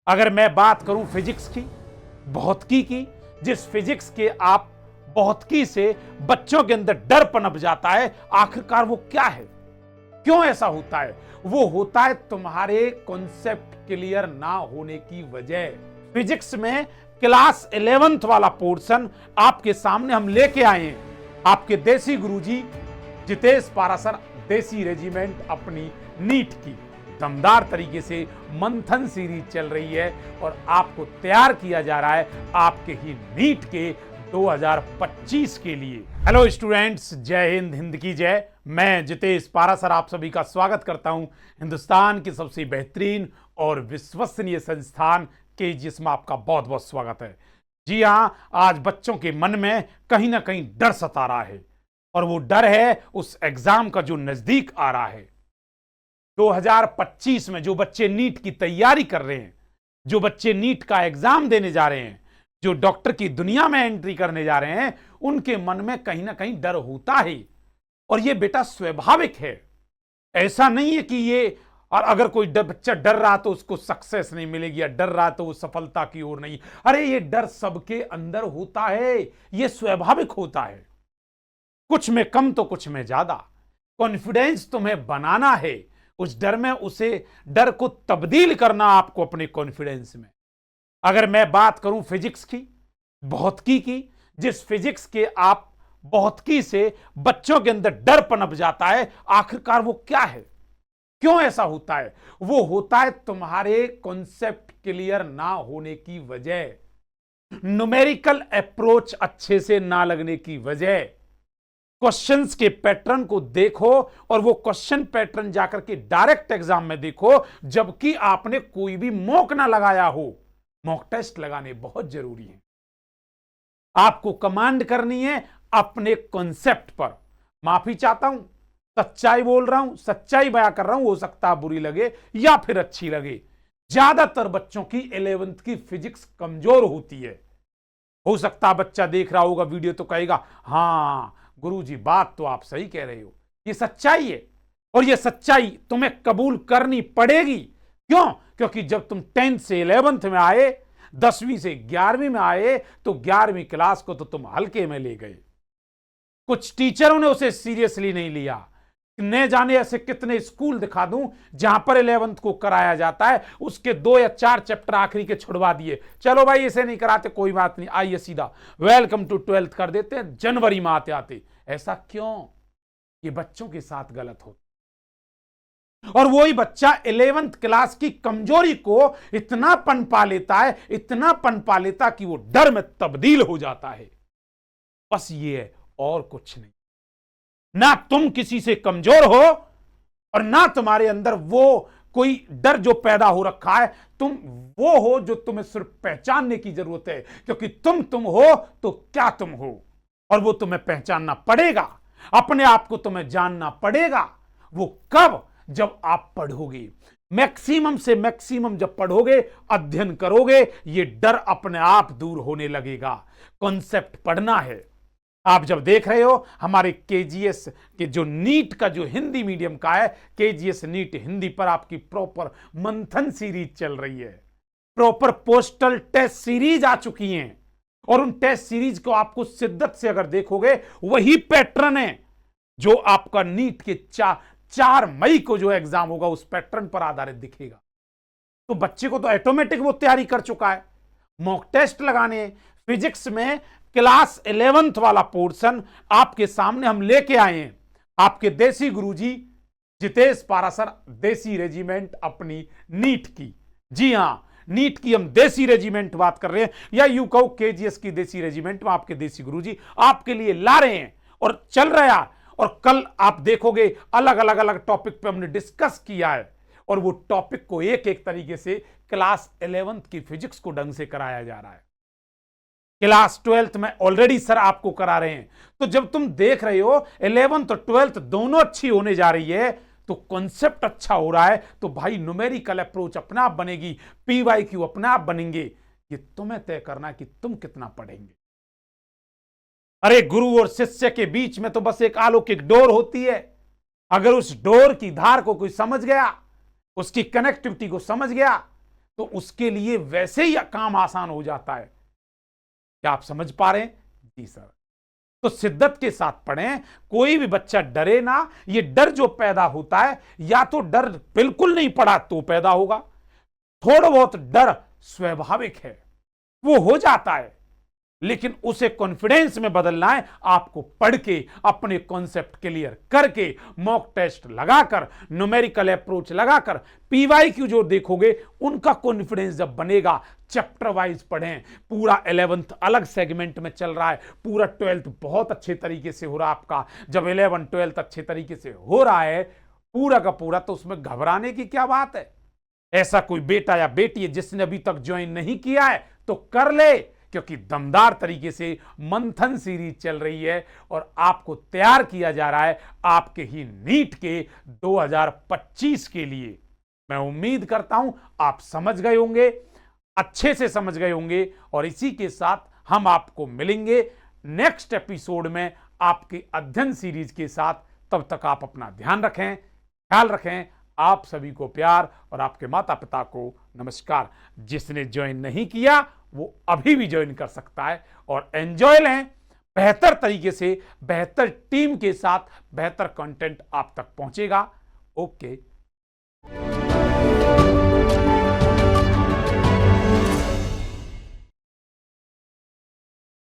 अगर मैं बात करूं फिजिक्स की, भौतिकी की, जिस फिजिक्स के आप भौतिकी से बच्चों के अंदर डर पनप जाता है, आखिरकार वो क्या है, क्यों ऐसा होता है? वो होता है तुम्हारे कॉन्सेप्ट क्लियर ना होने की वजह। फिजिक्स में क्लास 11th वाला पोर्शन आपके सामने हम लेके आए हैं। आपके देसी गुरुजी जितेश पारासर, देसी रेजिमेंट अपनी नीट की दमदार तरीके से मंथन सीरीज चल रही है और आपको तैयार किया जा रहा है आपके ही नीट के 2025 के लिए। हेलो स्टूडेंट्स, जय हिंद, हिंद की जय। मैं जितेश पारासर आप सभी का स्वागत करता हूं हिंदुस्तान की सबसे बेहतरीन और विश्वसनीय संस्थान केजीएस में। आपका बहुत बहुत स्वागत है। जी हां, आज बच्चों के मन में कहीं ना कहीं डर सता रहा है और वो डर है उस एग्जाम का जो नजदीक आ रहा है। 2025 में जो बच्चे नीट की तैयारी कर रहे हैं, जो बच्चे नीट का एग्जाम देने जा रहे हैं, जो डॉक्टर की दुनिया में एंट्री करने जा रहे हैं, उनके मन में कहीं ना कहीं डर होता है। और ये बेटा स्वाभाविक है, ऐसा नहीं है कि ये, और अगर कोई बच्चा डर रहा तो उसको सक्सेस नहीं मिलेगी, या डर रहा तो वो सफलता की ओर नहीं। अरे ये डर सबके अंदर होता है, ये स्वाभाविक होता है। कुछ में कम तो कुछ में ज्यादा। कॉन्फिडेंस तुम्हें बनाना है, उस डर में उसे डर को तब्दील करना आपको अपने कॉन्फिडेंस में। अगर मैं बात करूं फिजिक्स की, भौतिकी की, जिस फिजिक्स के आप भौतिकी से बच्चों के अंदर डर पनप जाता है, आखिरकार वो क्या है, क्यों ऐसा होता है? वो होता है तुम्हारे कॉन्सेप्ट क्लियर ना होने की वजह, न्यूमेरिकल अप्रोच अच्छे से ना लगने की वजह। क्वेश्चंस के पैटर्न को देखो और वो क्वेश्चन पैटर्न जाकर के डायरेक्ट एग्जाम में देखो, जबकि आपने कोई भी मॉक ना लगाया हो। मॉक टेस्ट लगाने बहुत जरूरी है। आपको कमांड करनी है अपने कॉन्सेप्ट पर। माफी चाहता हूं, सच्चाई बोल रहा हूं, सच्चाई बयां कर रहा हूं, हो सकता है बुरी लगे या फिर अच्छी लगे। ज्यादातर बच्चों की 11th की फिजिक्स कमजोर होती है। हो सकता है बच्चा देख रहा होगा वीडियो तो कहेगा, हां गुरुजी बात तो आप सही कह रहे हो, ये सच्चाई है और ये सच्चाई तुम्हें कबूल करनी पड़ेगी। क्यों? क्योंकि जब तुम 10th से 11th में आए, 10वीं से 11वीं में आए, तो 11वीं क्लास को तो तुम हल्के में ले गए। कुछ टीचरों ने उसे सीरियसली नहीं लिया। न जाने ऐसे कितने स्कूल दिखा दूं जहां पर 11th को कराया जाता है, उसके 2 या 4 चैप्टर आखिरी के छुड़वा दिए। चलो भाई इसे नहीं कराते, कोई बात नहीं, आइए सीधा वेलकम टू 12th कर देते हैं जनवरी में आते आते। ऐसा क्यों? ये बच्चों के साथ गलत हो। और वही बच्चा 11th क्लास की कमजोरी को इतना पनपा लेता है, इतना पनपा लेता कि वो डर में तब्दील हो जाता है। बस ये है, और कुछ नहीं। ना तुम किसी से कमजोर हो और ना तुम्हारे अंदर वो कोई डर जो पैदा हो रखा है। तुम वो हो जो तुम्हें सिर्फ पहचानने की जरूरत है, क्योंकि तुम हो तो क्या तुम हो, और वो तुम्हें पहचानना पड़ेगा। अपने आप को तुम्हें जानना पड़ेगा। वो कब? जब आप पढ़ोगे, मैक्सिमम से मैक्सिमम जब पढ़ोगे, अध्ययन करोगे, ये डर अपने आप दूर होने लगेगा। कॉन्सेप्ट पढ़ना है। आप जब देख रहे हो हमारे केजीएस के जो नीट का जो हिंदी मीडियम का है, केजीएस नीट हिंदी पर आपकी प्रॉपर मंथन सीरीज चल रही है। प्रॉपर पोस्टल टेस्ट सीरीज आ चुकी हैं और उन टेस्ट सीरीज को आपको शिद्दत से अगर देखोगे, वही पैटर्न है जो आपका नीट के 4 मई को जो एग्जाम होगा उस पैटर्न पर आधारित दिखेगा। तो बच्चे को तो ऑटोमेटिक वो तैयारी कर चुका है। मॉक टेस्ट लगाने फिजिक्स में क्लास 11th वाला पोर्शन आपके सामने हम लेके आए हैं। आपके देसी गुरुजी जितेश पारासर, देसी रेजिमेंट अपनी नीट की। जी हां, नीट की हम देसी रेजिमेंट बात कर रहे हैं, या यूं कहो केजीएस की देसी रेजिमेंट में आपके देसी गुरुजी आपके लिए ला रहे हैं और चल रहा है। और कल आप देखोगे अलग अलग टॉपिक पे हमने डिस्कस किया है, और वो टॉपिक को एक एक तरीके से क्लास 11th की फिजिक्स को ढंग से कराया जा रहा है। क्लास 12th में ऑलरेडी सर आपको करा रहे हैं। तो जब तुम देख रहे हो 11th और 12th दोनों अच्छी होने जा रही है, तो कॉन्सेप्ट अच्छा हो रहा है, तो भाई न्यूमेरिकल अप्रोच अपने आप बनेगी, पीवाईक्यू अपने आप बनेंगे। ये तुम्हें तय करना कि तुम कितना पढ़ेंगे। अरे गुरु और शिष्य के बीच में तो बस एक अलौकिक डोर होती है। अगर उस डोर की धार को कोई समझ गया, उसकी कनेक्टिविटी को समझ गया, तो उसके लिए वैसे ही काम आसान हो जाता है। क्या आप समझ पा रहे हैं? जी सर। तो शिद्दत के साथ पढ़ें, कोई भी बच्चा डरे ना। ये डर जो पैदा होता है, या तो डर बिल्कुल नहीं पढ़ा तो पैदा होगा, थोड़ा बहुत डर स्वाभाविक है, वो हो जाता है, लेकिन उसे कॉन्फिडेंस में बदलना है। आपको पढ़ के अपने कॉन्सेप्ट क्लियर करके, मॉक टेस्ट लगाकर, न्यूमेरिकल अप्रोच लगाकर, पीवाईक्यू जो देखोगे उनका कॉन्फिडेंस जब बनेगा। चैप्टर वाइज पढ़ें। पूरा 11th अलग सेगमेंट में चल रहा है, पूरा 12th बहुत अच्छे तरीके से हो रहा है आपका। जब 11 12th अच्छे तरीके से हो रहा है पूरा का पूरा, तो उसमें घबराने की क्या बात है। ऐसा कोई बेटा या बेटी है जिसने अभी तक ज्वाइन नहीं किया है तो कर ले, क्योंकि दमदार तरीके से मंथन सीरीज चल रही है और आपको तैयार किया जा रहा है आपके ही नीट के 2025 के लिए। मैं उम्मीद करता हूं आप समझ गए होंगे, अच्छे से समझ गए होंगे, और इसी के साथ हम आपको मिलेंगे नेक्स्ट एपिसोड में आपकी अध्ययन सीरीज के साथ। तब तक आप अपना ध्यान रखें, ख्याल रखें। आप सभी को प्यार और आपके माता पिता को नमस्कार। जिसने ज्वाइन नहीं किया वो अभी भी ज्वाइन कर सकता है और एंजॉय लें। बेहतर तरीके से, बेहतर टीम के साथ बेहतर कंटेंट आप तक पहुंचेगा। ओके।